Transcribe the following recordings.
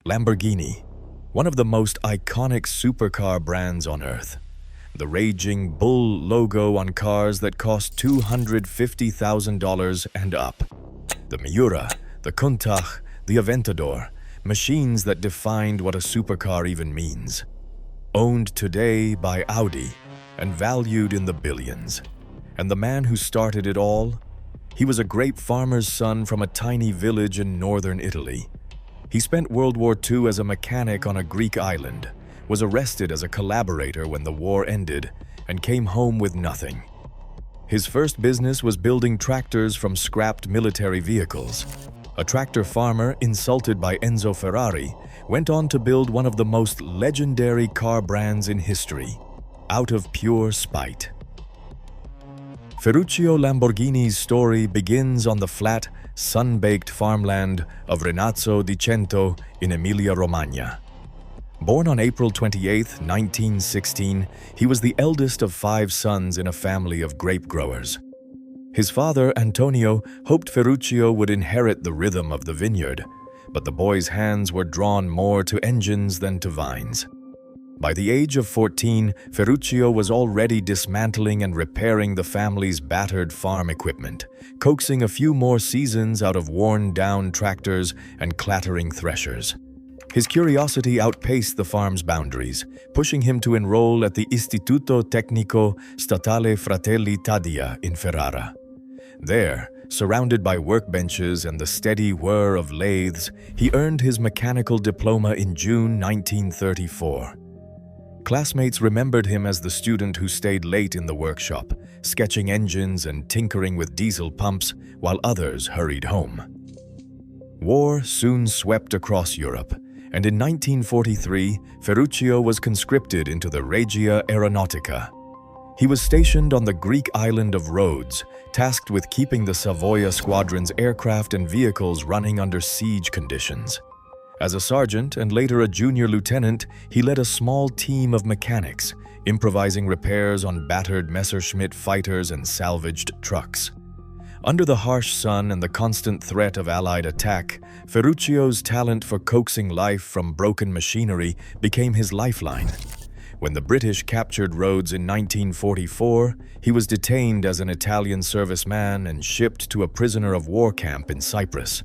Lamborghini, one of the most iconic supercar brands on Earth. The raging bull logo on cars that cost $250,000 and up. The Miura, the Countach, the Aventador, machines that defined what a supercar even means. Owned today by Audi and valued in the billions. And the man who started it all? He was a grape farmer's son from a tiny village in northern Italy. He spent World War II as a mechanic on a Greek island, was arrested as a collaborator when the war ended, and came home with nothing. His first business was building tractors from scrapped military vehicles. A tractor farmer, insulted by Enzo Ferrari, went on to build one of the most legendary car brands in history, out of pure spite. Ferruccio Lamborghini's story begins on the flat, sun-baked farmland of Renazzo di Cento in Emilia-Romagna. Born on April 28, 1916, he was the eldest of 5 sons in a family of grape growers. His father, Antonio, hoped Ferruccio would inherit the rhythm of the vineyard, but the boy's hands were drawn more to engines than to vines. By the age of 14, Ferruccio was already dismantling and repairing the family's battered farm equipment, coaxing a few more seasons out of worn-down tractors and clattering threshers. His curiosity outpaced the farm's boundaries, pushing him to enroll at the Istituto Tecnico Statale Fratelli Taddia in Ferrara. There, surrounded by workbenches and the steady whir of lathes, he earned his mechanical diploma in June 1934. Classmates remembered him as the student who stayed late in the workshop, sketching engines and tinkering with diesel pumps, while others hurried home. War soon swept across Europe, and in 1943, Ferruccio was conscripted into the Regia Aeronautica. He was stationed on the Greek island of Rhodes, tasked with keeping the Savoia Squadron's aircraft and vehicles running under siege conditions. As a sergeant and later a junior lieutenant, he led a small team of mechanics, improvising repairs on battered Messerschmitt fighters and salvaged trucks. Under the harsh sun and the constant threat of Allied attack, Ferruccio's talent for coaxing life from broken machinery became his lifeline. When the British captured Rhodes in 1944, he was detained as an Italian serviceman and shipped to a prisoner of war camp in Cyprus.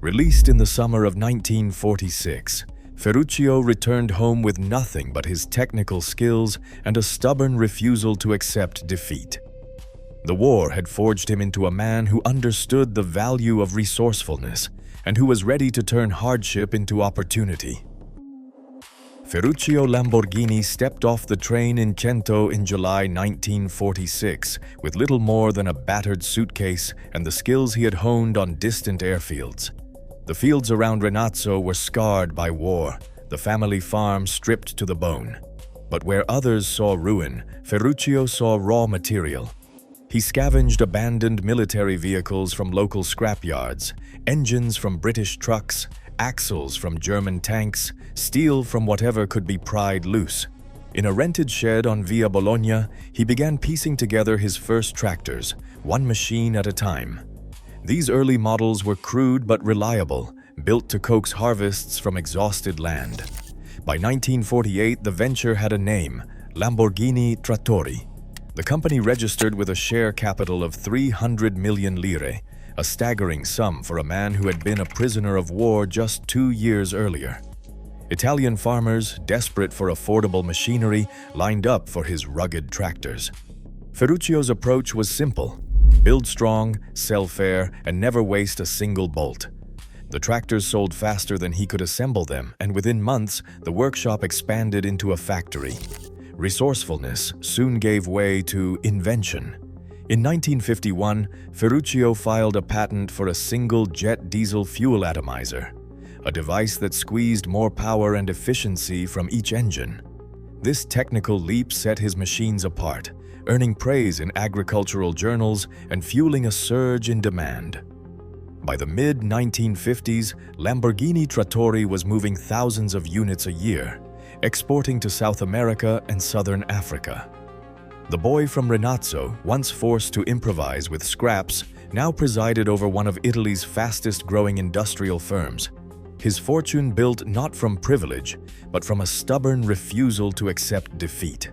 Released in the summer of 1946, Ferruccio returned home with nothing but his technical skills and a stubborn refusal to accept defeat. The war had forged him into a man who understood the value of resourcefulness and who was ready to turn hardship into opportunity. Ferruccio Lamborghini stepped off the train in Cento in July 1946 with little more than a battered suitcase and the skills he had honed on distant airfields. The fields around Renazzo were scarred by war, the family farm stripped to the bone. But where others saw ruin, Ferruccio saw raw material. He scavenged abandoned military vehicles from local scrapyards, engines from British trucks, axles from German tanks, steel from whatever could be pried loose. In a rented shed on Via Bologna, he began piecing together his first tractors, one machine at a time. These early models were crude but reliable, built to coax harvests from exhausted land. By 1948, the venture had a name, Lamborghini Trattori. The company registered with a share capital of 300 million lire, a staggering sum for a man who had been a prisoner of war just 2 years earlier. Italian farmers, desperate for affordable machinery, lined up for his rugged tractors. Ferruccio's approach was simple: build strong, sell fair, and never waste a single bolt. The tractors sold faster than he could assemble them, and within months, the workshop expanded into a factory. Resourcefulness soon gave way to invention. In 1951, Ferruccio filed a patent for a single jet diesel fuel atomizer, a device that squeezed more power and efficiency from each engine. This technical leap set his machines apart, earning praise in agricultural journals and fueling a surge in demand. By the mid-1950s, Lamborghini Trattori was moving thousands of units a year, exporting to South America and Southern Africa. The boy from Renazzo, once forced to improvise with scraps, now presided over one of Italy's fastest-growing industrial firms. His fortune built not from privilege, but from a stubborn refusal to accept defeat.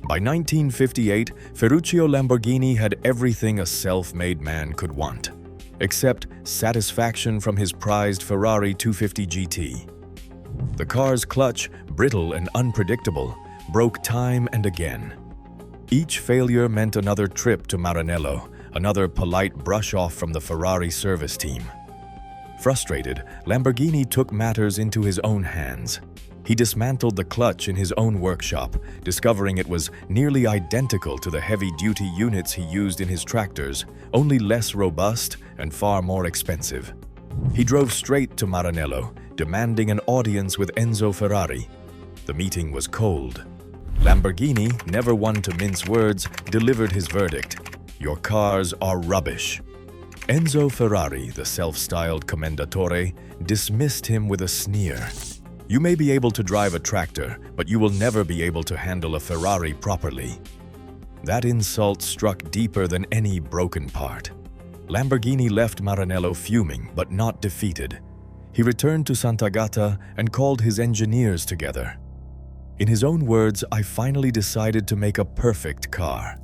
By 1958, Ferruccio Lamborghini had everything a self-made man could want, except satisfaction from his prized Ferrari 250 GT. The car's clutch, brittle and unpredictable, broke time and again. Each failure meant another trip to Maranello, another polite brush-off from the Ferrari service team. Frustrated, Lamborghini took matters into his own hands. He dismantled the clutch in his own workshop, discovering it was nearly identical to the heavy-duty units he used in his tractors, only less robust and far more expensive. He drove straight to Maranello, demanding an audience with Enzo Ferrari. The meeting was cold. Lamborghini, never one to mince words, delivered his verdict: "Your cars are rubbish." Enzo Ferrari, the self-styled commendatore, dismissed him with a sneer. "You may be able to drive a tractor, but you will never be able to handle a Ferrari properly." That insult struck deeper than any broken part. Lamborghini left Maranello fuming, but not defeated. He returned to Sant'Agata and called his engineers together. In his own words, "I finally decided to make a perfect car."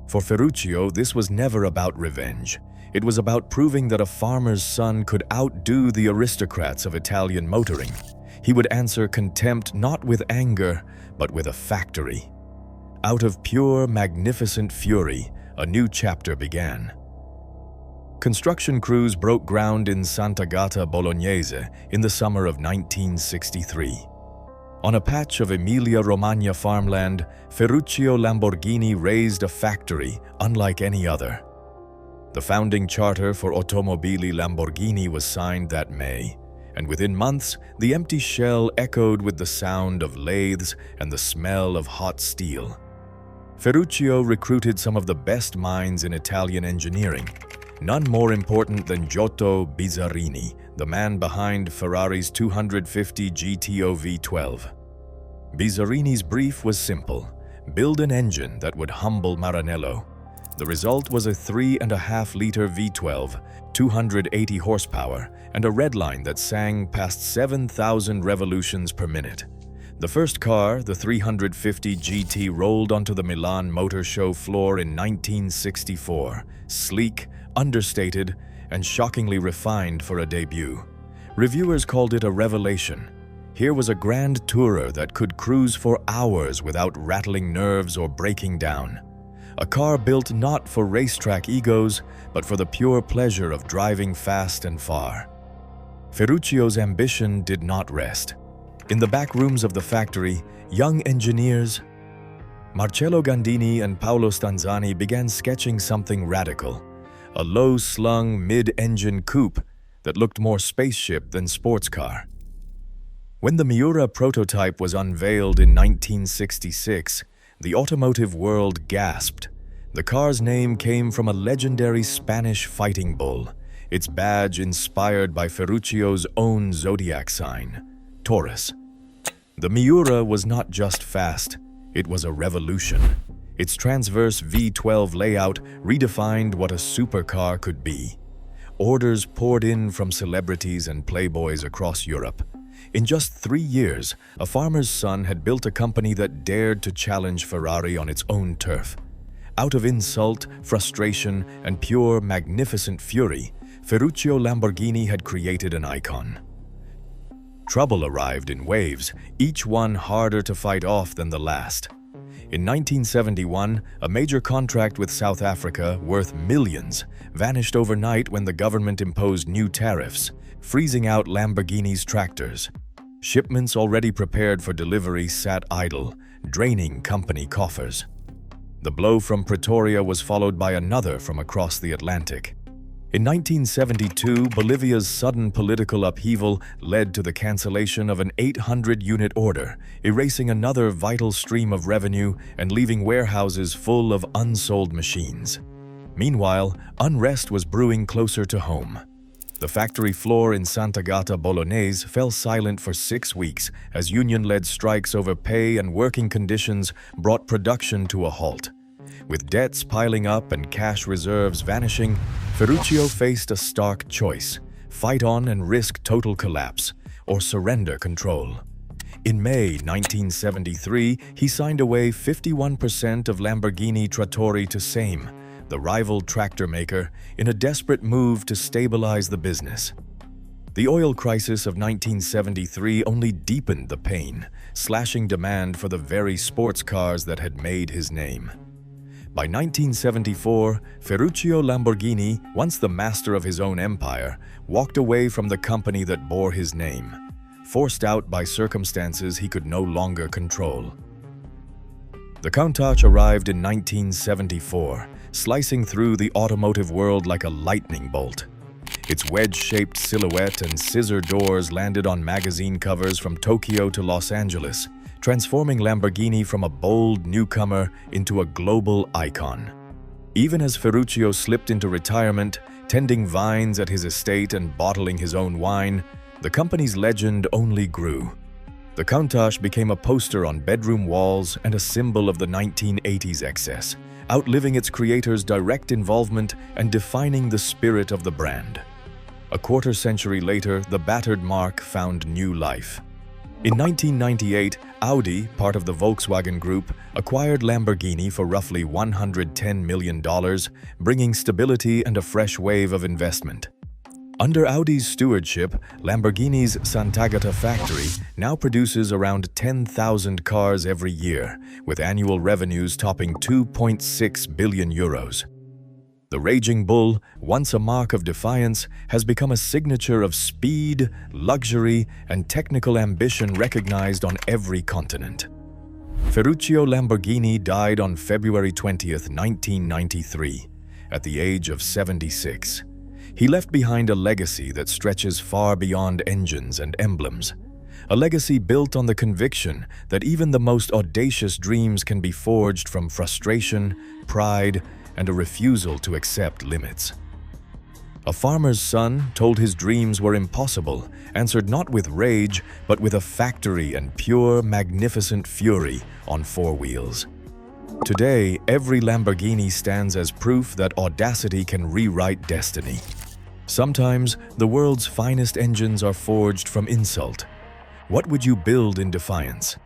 For Ferruccio, this was never about revenge. It was about proving that a farmer's son could outdo the aristocrats of Italian motoring. He would answer contempt not with anger, but with a factory. Out of pure, magnificent fury, a new chapter began. Construction crews broke ground in Sant'Agata Bolognese in the summer of 1963. On a patch of Emilia-Romagna farmland, Ferruccio Lamborghini raised a factory unlike any other. The founding charter for Automobili Lamborghini was signed that May, and within months, the empty shell echoed with the sound of lathes and the smell of hot steel. Ferruccio recruited some of the best minds in Italian engineering, none more important than Giotto Bizzarini, the man behind Ferrari's 250 GTO V12. Bizzarini's brief was simple: build an engine that would humble Maranello. The result was a 3.5-liter V12, 280 horsepower, and a redline that sang past 7,000 revolutions per minute. The first car, the 350 GT, rolled onto the Milan Motor Show floor in 1964, sleek, understated, and shockingly refined for a debut. Reviewers called it a revelation. Here was a grand tourer that could cruise for hours without rattling nerves or breaking down. A car built not for racetrack egos, but for the pure pleasure of driving fast and far. Ferruccio's ambition did not rest. In the back rooms of the factory, young engineers, Marcello Gandini and Paolo Stanzani, began sketching something radical: a low-slung mid-engine coupe that looked more spaceship than sports car. When the Miura prototype was unveiled in 1966, the automotive world gasped. The car's name came from a legendary Spanish fighting bull, its badge inspired by Ferruccio's own zodiac sign, Taurus. The Miura was not just fast, it was a revolution. Its transverse V12 layout redefined what a supercar could be. Orders poured in from celebrities and playboys across Europe. In just 3 years, a farmer's son had built a company that dared to challenge Ferrari on its own turf. Out of insult, frustration, and pure, magnificent fury, Ferruccio Lamborghini had created an icon. Trouble arrived in waves, each one harder to fight off than the last. In 1971, a major contract with South Africa, worth millions, vanished overnight when the government imposed new tariffs, freezing out Lamborghini's tractors. Shipments already prepared for delivery sat idle, draining company coffers. The blow from Pretoria was followed by another from across the Atlantic. In 1972, Bolivia's sudden political upheaval led to the cancellation of an 800-unit order, erasing another vital stream of revenue and leaving warehouses full of unsold machines. Meanwhile, unrest was brewing closer to home. The factory floor in Sant'Agata Bolognese fell silent for 6 weeks as union-led strikes over pay and working conditions brought production to a halt. With debts piling up and cash reserves vanishing, Ferruccio faced a stark choice: fight on and risk total collapse, or surrender control. In May 1973, he signed away 51% of Lamborghini Trattori to Same, the rival tractor maker, in a desperate move to stabilize the business. The oil crisis of 1973 only deepened the pain, slashing demand for the very sports cars that had made his name. By 1974, Ferruccio Lamborghini, once the master of his own empire, walked away from the company that bore his name, forced out by circumstances he could no longer control. The Countach arrived in 1974, slicing through the automotive world like a lightning bolt. Its wedge-shaped silhouette and scissor doors landed on magazine covers from Tokyo to Los Angeles, transforming Lamborghini from a bold newcomer into a global icon. Even as Ferruccio slipped into retirement, tending vines at his estate and bottling his own wine, the company's legend only grew. The Countach became a poster on bedroom walls and a symbol of the 1980s excess, outliving its creator's direct involvement and defining the spirit of the brand. A quarter century later, the battered mark found new life. In 1998, Audi, part of the Volkswagen Group, acquired Lamborghini for roughly $110 million, bringing stability and a fresh wave of investment. Under Audi's stewardship, Lamborghini's Sant'Agata factory now produces around 10,000 cars every year, with annual revenues topping 2.6 billion euros. The Raging Bull, once a mark of defiance, has become a signature of speed, luxury, and technical ambition recognized on every continent. Ferruccio Lamborghini died on February 20, 1993, at the age of 76. He left behind a legacy that stretches far beyond engines and emblems. A legacy built on the conviction that even the most audacious dreams can be forged from frustration, pride, and a refusal to accept limits. A farmer's son, told his dreams were impossible, answered not with rage, but with a factory and pure, magnificent fury on four wheels. Today, every Lamborghini stands as proof that audacity can rewrite destiny. Sometimes, the world's finest engines are forged from insult. What would you build in defiance?